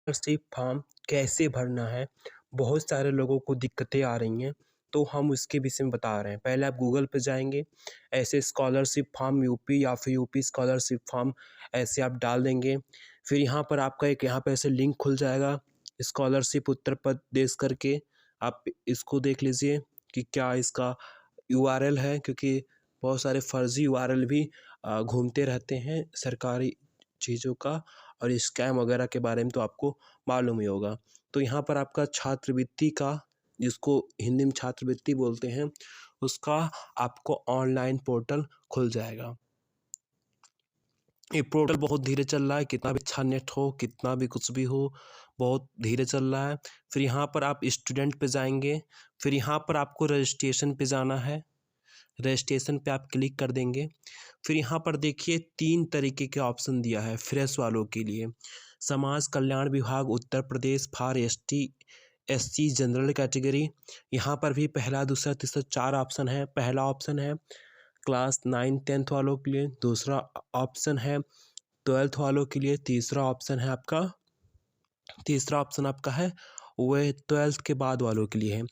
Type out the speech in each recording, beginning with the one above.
Scholarship form कैसे भरना है, बहुत सारे लोगों को दिक्कतें आ रही हैं, तो हम उसके विषय में बता रहे हैं। पहले आप गूगल पे जाएँगे, ऐसे स्कॉलरशिप फॉर्म यूपी या फिर यूपी स्कॉलरशिप फॉर्म ऐसे आप डाल देंगे। फिर यहाँ पर आपका एक यहाँ पे ऐसे लिंक खुल जाएगा, स्कॉलरशिप उत्तर प्रदेश करके, आप इसको देख लीजिए कि क्या इसका यूआरएल है, क्योंकि बहुत सारे फर्जी यूआरएल भी घूमते रहते हैं सरकारी चीज़ों का, और स्कैम वगैरह के बारे में तो आपको मालूम ही होगा। तो यहाँ पर आपका छात्रवृत्ति का, जिसको हिंदी में छात्रवृत्ति बोलते हैं, उसका आपको ऑनलाइन पोर्टल खुल जाएगा। ये पोर्टल बहुत धीरे चल रहा है, कितना भी अच्छा नेट हो, कितना भी कुछ भी हो, बहुत धीरे चल रहा है। फिर यहाँ पर आप स्टूडेंट पे जाएंगे, फिर यहाँ पर आपको रजिस्ट्रेशन पे जाना है, रजिस्ट्रेशन पे आप क्लिक कर देंगे। फिर यहाँ पर देखिए 3 तरीके के ऑप्शन दिया है फ्रेश वालों के लिए। समाज कल्याण विभाग Uttar Pradesh for ST SC general category, यहाँ पर भी पहला दूसरा तीसरा 4 ऑप्शन है। पहला ऑप्शन है क्लास 9-10 वालों के लिए, दूसरा ऑप्शन है 12th वालों के लिए, तीसरा ऑप्शन आपका है वह 12th के बाद वालों के लिए है।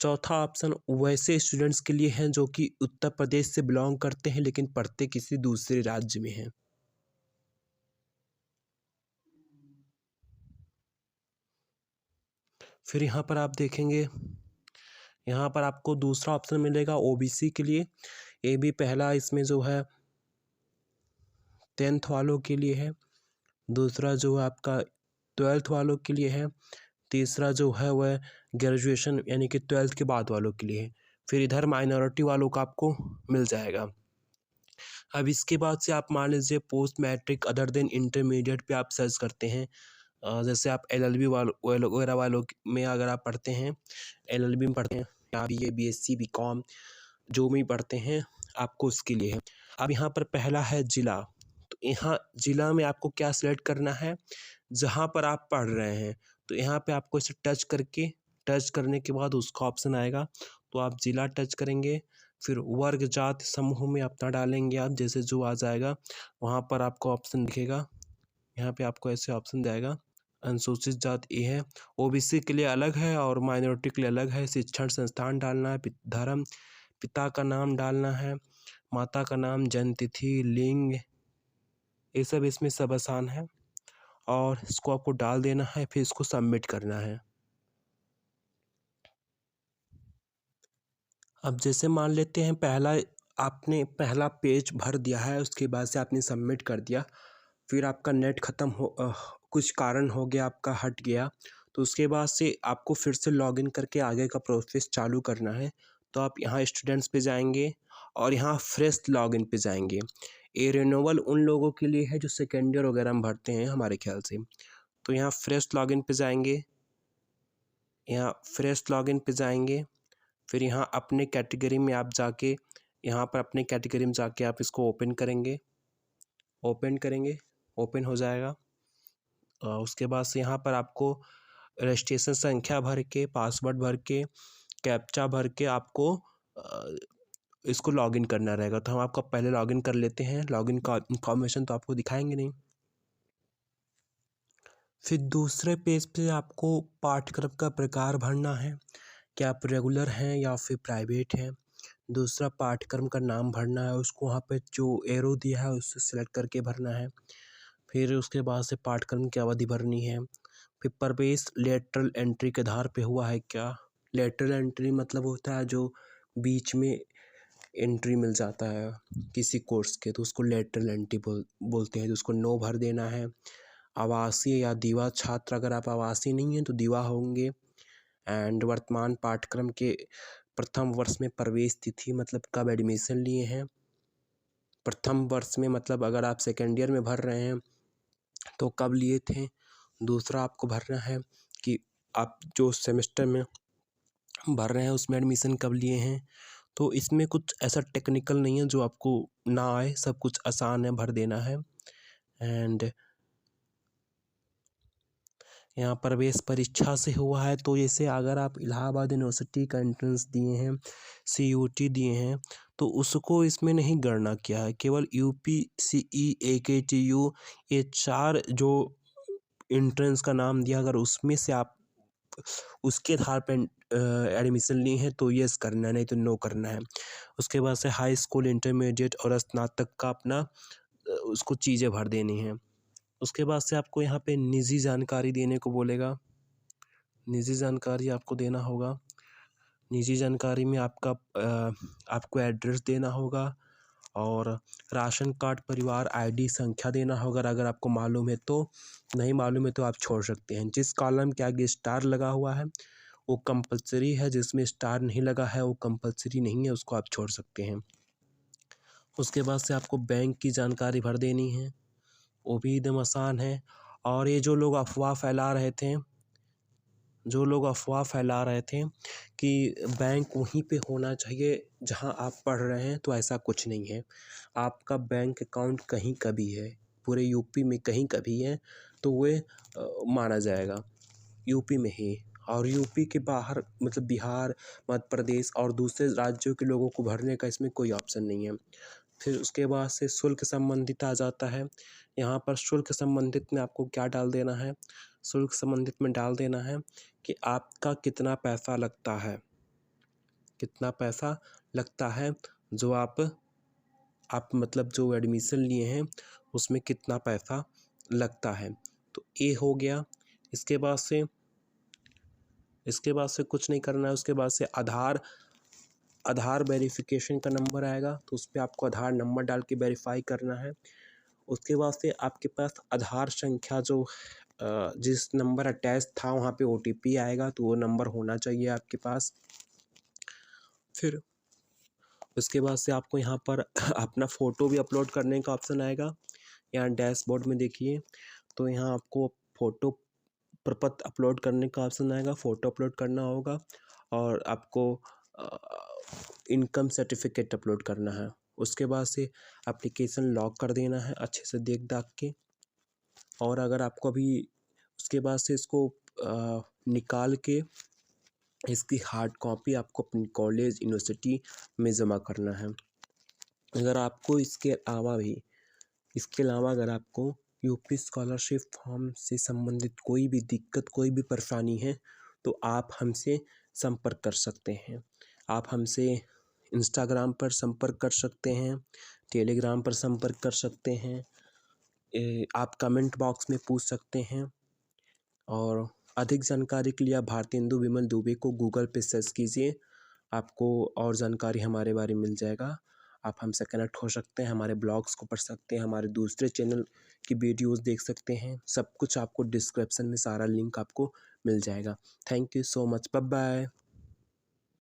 चौथा ऑप्शन वैसे स्टूडेंट्स के लिए है जो कि उत्तर प्रदेश से बिलोंग करते हैं लेकिन पढ़ते किसी दूसरे राज्य में हैं। फिर यहाँ पर आप देखेंगे, यहाँ पर आपको दूसरा ऑप्शन मिलेगा ओबीसी के लिए। ये भी पहला इसमें जो है 10th वालों के लिए है, दूसरा जो है आपका 12th वालों के लिए है, तीसरा जो है वह ग्रेजुएशन यानी कि 12th के बाद वालों के लिए है। फिर इधर माइनॉरिटी वालों का आपको मिल जाएगा। अब इसके बाद से आप मान लीजिए post matric other than intermediate पे आप सर्च करते हैं, जैसे आप एलएलबी वगैरह वालों में अगर आप पढ़ते हैं, एलएलबी में पढ़ते हैं या बीए बीएससी बीकॉम जो भी पढ़ते हैं, आपको उसके लिए है। अब यहाँ पर पहला है जिला, तो यहाँ जिला में आपको क्या सिलेक्ट करना है, जहाँ पर आप पढ़ रहे हैं। तो यहाँ पे आपको इसे टच करने के बाद उसका ऑप्शन आएगा, तो आप जिला टच करेंगे। फिर वर्ग जाति समूह में अपना डालेंगे आप, जैसे जो आ जाएगा वहाँ पर आपको ऑप्शन दिखेगा। यहाँ पे आपको ऐसे ऑप्शन जाएगा, अनुसूचित जाति है, ओबीसी के लिए अलग है और माइनॉरिटी के लिए अलग है। शिक्षण संस्थान डालना है, धर्म, पिता का नाम डालना है, माता का नाम, जन्म तिथि, लिंग, ये सब इसमें सब आसान है और इसको आपको डाल देना है। फिर इसको सबमिट करना है। अब जैसे मान लेते हैं आपने पहला पेज भर दिया है, उसके बाद से आपने सबमिट कर दिया, फिर आपका नेट ख़त्म हो कुछ कारण हो गया, आपका हट गया, तो उसके बाद से आपको फिर से लॉगिन करके आगे का प्रोसेस चालू करना है। तो आप यहाँ स्टूडेंट्स पे जाएंगे और यहाँ फ्रेश लॉगिन पे जाएंगे। ये रिन्यूअल उन लोगों के लिए है जो सेकेंड ईयर वगैरह में भरते हैं हमारे ख्याल से। तो यहाँ फ्रेश लॉगिन पे जाएंगे, फिर यहाँ अपने कैटेगरी में आप जाके, यहाँ पर अपने कैटेगरी में जाके आप इसको ओपन करेंगे, ओपन हो जाएगा। उसके बाद से यहाँ पर आपको रजिस्ट्रेशन संख्या भर के, पासवर्ड भर के, कैप्चा भर के आपको इसको लॉगिन करना रहेगा। तो हम आपका पहले लॉगिन कर लेते हैं, लॉगिन का इंफॉर्मेशन तो आपको दिखाएंगे नहीं। फिर दूसरे पेज पे आपको पाठ्यक्रम का प्रकार भरना है, क्या आप रेगुलर हैं या फिर प्राइवेट हैं। दूसरा पाठ्यक्रम का नाम भरना है, उसको वहाँ पे जो एरो दिया है उससे सिलेक्ट करके भरना है। फिर उसके बाद से पाठ्यक्रम की अवधि भरनी है। फिर प्रवेश लेटरल एंट्री के आधार पे हुआ है क्या। लेटरल एंट्री मतलब होता है जो बीच में एंट्री मिल जाता है किसी कोर्स के, तो उसको लेटरल एंट्री बोलते हैं। तो उसको नो भर देना है। आवासीय या दीवा छात्र, अगर आप आवासीय नहीं हैं तो दीवा होंगे। एंड वर्तमान पाठ्यक्रम के प्रथम वर्ष में प्रवेश तिथि, मतलब कब एडमिशन लिए हैं। प्रथम वर्ष में मतलब अगर आप सेकेंड ईयर में भर रहे हैं तो कब लिए थे। दूसरा आपको भरना है कि आप जो सेमेस्टर में भर रहे हैं उसमें एडमिशन कब लिए हैं। तो इसमें कुछ ऐसा टेक्निकल नहीं है जो आपको ना आए, सब कुछ आसान है, भर देना है। एंड यहाँ प्रवेश परीक्षा से हुआ है, तो जैसे अगर आप इलाहाबाद यूनिवर्सिटी का एंट्रेंस दिए हैं, CUT दिए हैं, तो उसको इसमें नहीं गणना किया है। केवल UP CE AKTU ये 4 जो एंट्रेंस का नाम दिया, अगर उसमें से आप उसके आधार पर एडमिशन लिए हैं तो यस करना है, नहीं तो नो करना है। उसके बाद से हाई स्कूल, इंटरमीडिएट और स्नातक का अपना उसको चीज़ें भर देनी हैं। उसके बाद से आपको यहाँ पे निजी जानकारी देने को बोलेगा। निजी जानकारी आपको देना होगा। निजी जानकारी में आपको एड्रेस देना होगा और राशन कार्ड, परिवार आईडी संख्या देना होगा अगर आपको मालूम है तो। नहीं मालूम है तो आप छोड़ सकते हैं। जिस कॉलम के आगे स्टार लगा हुआ है वो कंपलसरी है, जिसमें स्टार नहीं लगा है वो कंपलसरी नहीं है, उसको आप छोड़ सकते हैं। उसके बाद से आपको बैंक की जानकारी भर देनी है, वो भी एकदम आसान है। और ये जो लोग अफवाह फैला रहे थे कि बैंक वहीं पे होना चाहिए जहां आप पढ़ रहे हैं, तो ऐसा कुछ नहीं है। आपका बैंक अकाउंट कहीं का भी है, पूरे यूपी में कहीं का भी है तो वे माना जाएगा यूपी में ही। और यूपी के बाहर मतलब बिहार, मध्य प्रदेश और दूसरे राज्यों के लोगों को भरने का इसमें कोई ऑप्शन नहीं है। फिर उसके बाद से शुल्क संबंधित आ जाता है। यहाँ पर शुल्क संबंधित में आपको क्या डाल देना है, शुल्क संबंधित में डाल देना है कि आपका कितना पैसा लगता है, कितना पैसा लगता है जो आप मतलब जो एडमिशन लिए हैं उसमें कितना पैसा लगता है। तो ये हो गया। इसके बाद से कुछ नहीं करना है। उसके बाद से आधार वेरिफिकेशन का नंबर आएगा तो उस पर आपको आधार नंबर डाल के वेरीफाई करना है। उसके बाद से आपके पास आधार संख्या जो जिस नंबर अटैच था वहाँ पे OTP आएगा, तो वो नंबर होना चाहिए आपके पास। फिर उसके बाद से आपको यहाँ पर अपना फ़ोटो भी अपलोड करने का ऑप्शन आएगा। यहाँ डैशबोर्ड में देखिए तो यहाँ आपको फ़ोटो प्रपत्र अपलोड करने का ऑप्शन आएगा, फ़ोटो अपलोड करना होगा और आपको इनकम सर्टिफिकेट अपलोड करना है। उसके बाद से एप्लीकेशन लॉक कर देना है अच्छे से देख दाख के। और अगर आपको अभी उसके बाद से इसको निकाल के इसकी हार्ड कॉपी आपको अपनी कॉलेज, यूनिवर्सिटी में जमा करना है। अगर आपको इसके अलावा अगर आपको यूपी स्कॉलरशिप फॉर्म से संबंधित कोई भी दिक्कत, कोई भी परेशानी है तो आप हमसे संपर्क कर सकते हैं। आप हमसे इंस्टाग्राम पर संपर्क कर सकते हैं, टेलीग्राम पर संपर्क कर सकते हैं, आप कमेंट बॉक्स में पूछ सकते हैं। और अधिक जानकारी के लिए आप भारतेंदु विमल दुबे को गूगल पे सर्च कीजिए, आपको और जानकारी हमारे बारे में मिल जाएगा। आप हमसे कनेक्ट हो सकते हैं, हमारे ब्लॉग्स को पढ़ सकते हैं, हमारे दूसरे चैनल की वीडियोस देख सकते हैं। सब कुछ आपको डिस्क्रिप्शन में सारा लिंक आपको मिल जाएगा। Thank you so much, bye bye.